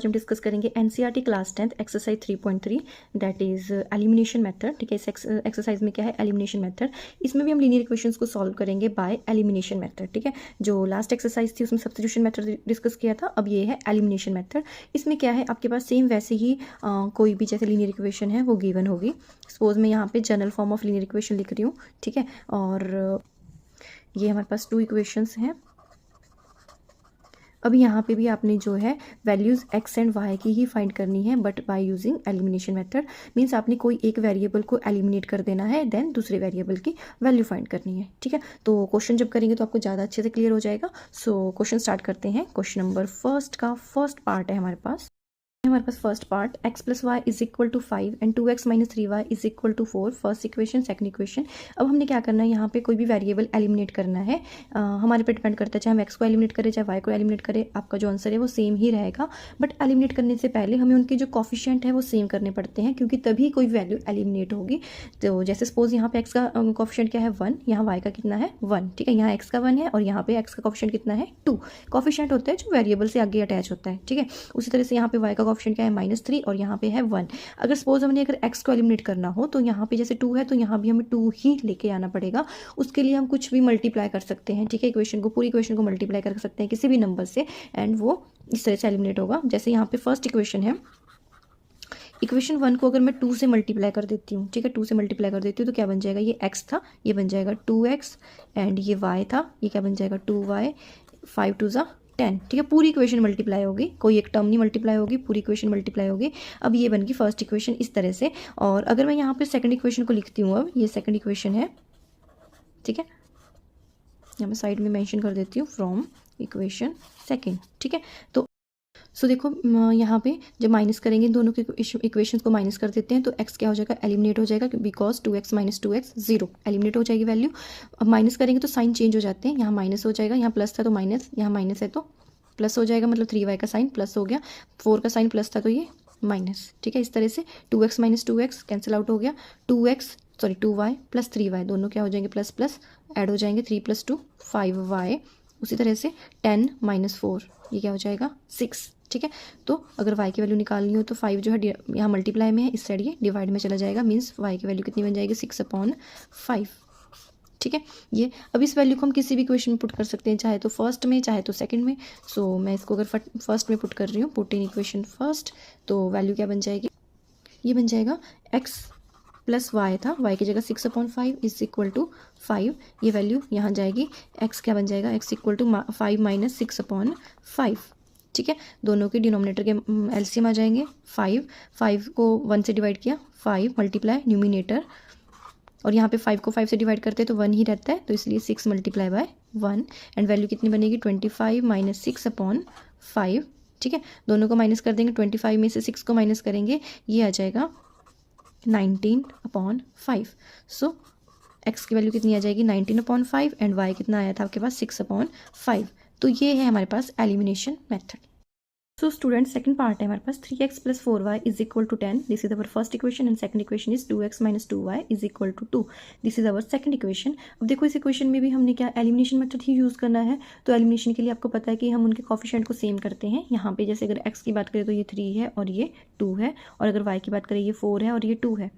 आज हम डिस्कस करेंगे NCERT class 10th exercise 3.3 that is elimination method. ठीक है, इस एक्सरसाइज में क्या है, एलिमिनेशन मेथड। इसमें भी हम लीनियर इक्वेशंस को सॉल्व करेंगे बाय एलिमिनेशन मेथड। ठीक है, जो लास्ट एक्सरसाइज थी उसमें सब्स्टिट्यूशन मेथड डिस्कस किया था, अब ये है एलिमिनेशन मेथड। इसमें क्या है, आपके पास सेम वैसे ही कोई भी जैसे लीनियर इक्वेशन है वो गिवन होगी। सपोज मैं यहाँ पे general form of linear equation लिख रही हूँ। ठीक है, और ये हमारे पास 2 इक्वेशंस हैं। अब यहाँ पे भी आपने जो है वैल्यूज़ x एंड y की ही फाइंड करनी है, but by using elimination method. Means आपने कोई एक वेरिएबल को एलिमिनेट कर देना है, देन दूसरे वेरिएबल की वैल्यू फाइंड करनी है। ठीक है, तो क्वेश्चन जब करेंगे तो आपको ज़्यादा अच्छे से क्लियर हो जाएगा। सो क्वेश्चन स्टार्ट करते हैं। क्वेश्चन नंबर फर्स्ट का फर्स्ट पार्ट है हमारे पास first part x plus y is equal to 5 and 2x minus 3y is equal to 4। First equation, second equation. अब हमने क्या करना है, यहाँ पे कोई भी वेरिएबल एलिमिनेट करना है। हमारे पे डिपेंड करता है, चाहे हम x को एलिमिनेट करें चाहे y को एलिमिनेट करें, आपका जो आंसर है वो सेम ही रहेगा। बट एलिमिनेट करने से पहले हमें उनके जो कॉफिशिएंट है वो सेम करने पड़ते हैं, क्योंकि तभी कोई वैल्यू एलिमिनेट होगी। तो जैसे सपोज यहाँ पे x का कॉफिशिएंट क्या है 1, यहाँ y का कितना है 1। ठीक है, यहाँ x का 1 है और यहाँ पे x का कॉफिशिएंट कितना है 2। कॉफिशिएंट होता है जो वेरिएबल से आगे अटैच होता है। ठीक है, उसी तरह से यहाँ पे y का कॉफिशिएंट क्या है -3 और यहाँ पे है 1। अगर सपोज हमने अगर x को एलिमिनेट करना हो तो यहाँ पे जैसे 2 है तो यहाँ भी हमें 2 ही लेके आना पड़ेगा। उसके लिए हम कुछ भी मल्टीप्लाई कर सकते हैं। ठीक है, इक्वेशन को, पूरी इक्वेशन को मल्टीप्लाई कर सकते हैं किसी भी नंबर से, एंड वो इस तरह से एलिमिनेट होगा। जैसे यहाँ पे फर्स्ट इक्वेशन है, इक्वेशन 1 को अगर मैं 2 से मल्टीप्लाई कर देती हूँ, ठीक है, 2 से मल्टीप्लाई कर देती हूँ तो क्या बन जाएगा, ये x था, ये बन जाएगा 2x, एंड ये y था, ये क्या बन जाएगा 2y, 5 2 ज़ा 10। ठीक है, पूरी इक्वेशन मल्टीप्लाई होगी, कोई एक टर्म नहीं मल्टीप्लाई होगी, पूरी इक्वेशन मल्टीप्लाई होगी। अब ये बन गई फर्स्ट इक्वेशन इस तरह से। और अगर मैं यहाँ पे सेकंड इक्वेशन को लिखती हूँ, अब ये सेकंड इक्वेशन है। ठीक है, यहाँ मैं साइड में मेंशन कर देती हूँ फ्रॉम इक्वेशन सेकंड। ठीक है, तो सो देखो यहाँ पे जब माइनस करेंगे दोनों के इक्वेशंस को माइनस कर देते हैं तो x क्या हो जाएगा, एलिमिनेट हो जाएगा, because 2x minus 2x 0, eliminate हो जाएगी वैल्यू। अब माइनस करेंगे तो साइन चेंज हो जाते हैं, यहाँ माइनस हो जाएगा, यहाँ प्लस था तो माइनस, यहाँ माइनस है तो प्लस हो जाएगा, मतलब 3y का साइन प्लस हो गया, 4 का साइन प्लस था तो ये माइनस। ठीक है, इस तरह से 2x minus 2x cancel out हो गया, 2y प्लस 3y दोनों क्या हो जाएंगे, प्लस प्लस ऐड हो जाएंगे, 3 + 2 5y। उसी तरह से 10 - 4 ये क्या हो जाएगा 6। ठीक है, तो अगर y की वैल्यू निकालनी हो तो 5 जो है यहाँ मल्टीप्लाई में है, इस साइड ये डिवाइड में चला जाएगा, मीन्स y की वैल्यू कितनी बन जाएगी 6/5। ठीक है, ये अब इस वैल्यू को हम किसी भी इक्वेशन में पुट कर सकते हैं, चाहे तो फर्स्ट में चाहे तो सेकंड में। सो मैं इसको अगर फर्स्ट में पुट कर रही हूँ, पुट इन इक्वेशन फर्स्ट, तो वैल्यू क्या बन जाएगी, ये बन जाएगा x प्लस y था, y की जगह 6/5 इज इक्वल टू 5। ये वैल्यू यहाँ जाएगी, x क्या बन जाएगा, x इक्वल टू 5 - 6/5। ठीक है, दोनों के डिनोमिनेटर के एलसीएम आ जाएंगे। 5 को 1 से डिवाइड किया, 5 मल्टीप्लाई न्यूमिनेटर, और यहाँ पे 5 को 5 से डिवाइड करते हैं तो 1 ही रहता है, तो इसलिए 6 मल्टीप्लाई बाय 1, एंड वैल्यू कितनी बनेगी 25 - 6/5। ठीक है, दोनों को माइनस कर देंगे, 25 में से 6 को माइनस करेंगे, ये आ जाएगा 19/5। सो x की वैल्यू कितनी आ जाएगी 19/5, एंड y कितना आया था आपके पास 6/5। तो ये है हमारे पास elimination method. So student, second part है हमारे पास 3x + 4y is equal to 10। This is our first equation and second equation is 2x minus 2y is equal to 2। This is our second equation. अब देखो इस equation में भी हमने क्या एलिमिनेशन मेथड ही यूज़ करना है। तो एलिमिनेशन के लिए आपको पता है कि हम उनके कॉफिशिएंट को सेम करते हैं। यहाँ पे जैसे अगर x की बात करें तो ये 3 है और ये 2 है, और अगर y की बात करें ये 4 है और ये 2 है।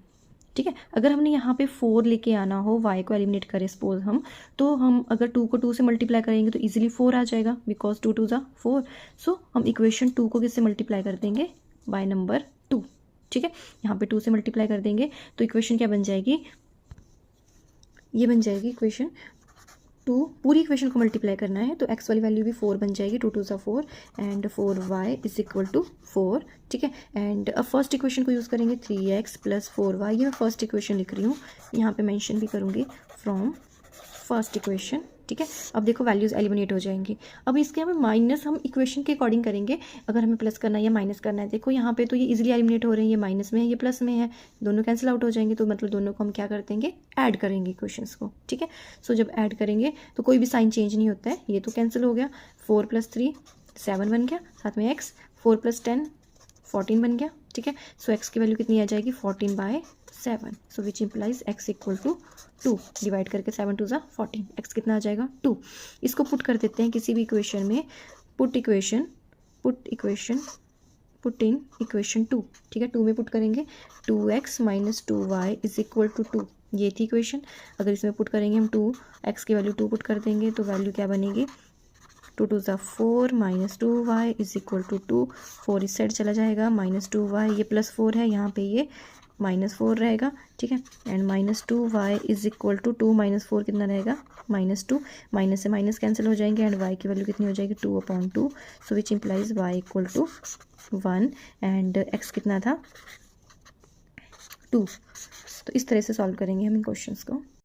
ठीक है, अगर हमने यहाँ पे 4 लेके आना हो, y को एलिमिनेट करें सपोज हम, तो हम अगर 2 को 2 से मल्टीप्लाई करेंगे तो इजीली 4 आ जाएगा, बिकॉज 2 2 ज़ा 4। सो हम इक्वेशन 2 को किससे मल्टीप्लाई कर देंगे, बाय नंबर 2। ठीक है, यहाँ पे 2 से मल्टीप्लाई कर देंगे तो इक्वेशन क्या बन जाएगी, ये बन जाएगी इक्वेशन 2। पूरी इक्वेशन को मल्टीप्लाई करना है तो x वाली वैल्यू भी 4 बन जाएगी, 2 2 ज़ा 4, and 4y is equal to 4। ठीक है, एंड अब फर्स्ट इक्वेशन को यूज़ करेंगे 3x + 4y। ये मैं फर्स्ट इक्वेशन लिख रही हूँ, यहाँ पे मेंशन भी करूँगी फ्रॉम फर्स्ट इक्वेशन। ठीक है, अब देखो वैल्यूज़ एलिमिनेट हो जाएंगी। अब इसके हमें माइनस हम इक्वेशन के अकॉर्डिंग करेंगे, अगर हमें प्लस करना है या माइनस करना है। देखो यहाँ पे तो ये इजीली एलिमिनेट हो रहे हैं, ये माइनस में है ये प्लस में है, दोनों कैंसिल आउट हो जाएंगे, तो मतलब दोनों को हम क्या कर देंगे, ऐड करेंगे इक्वेशंस को। ठीक है, सो जब ऐड करेंगे तो कोई भी साइन चेंज नहीं होता है, ये तो कैंसिल हो गया, 4 + 3 7 बन गया, साथ में x, 4 + 10 14 बन गया। ठीक है, सो x की वैल्यू कितनी आ जाएगी 14/7। So which implies x equal to 2, divide करके 7 2 ज़ा 14, x कितना आ जाएगा 2। इसको पुट कर देते हैं किसी भी इक्वेशन में, पुट पुट इन इक्वेशन 2, ठीक है, 2 में पुट करेंगे 2x minus 2y is equal to 2, ये थी इक्वेशन। अगर इसमें पुट करेंगे हम 2x की वैल्यू 2 पुट कर देंगे तो वैल्यू क्या बनेगी 2 2 ज़ा 4 minus 2y is equal to 2, 4 इस साइड चला जाएगा, माइनस 2y ये +4 है, यहाँ पे ये -4 रहेगा, ठीक है, and minus 2y is equal to 2 minus 4 कितना रहेगा -2, माइनस से माइनस कैंसिल हो जाएंगे एंड y की वैल्यू कितनी हो जाएगी 2/2, so which implies y equal to 1 and x कितना था 2। तो इस तरह से सॉल्व करेंगे हम इन क्वेश्चंस को।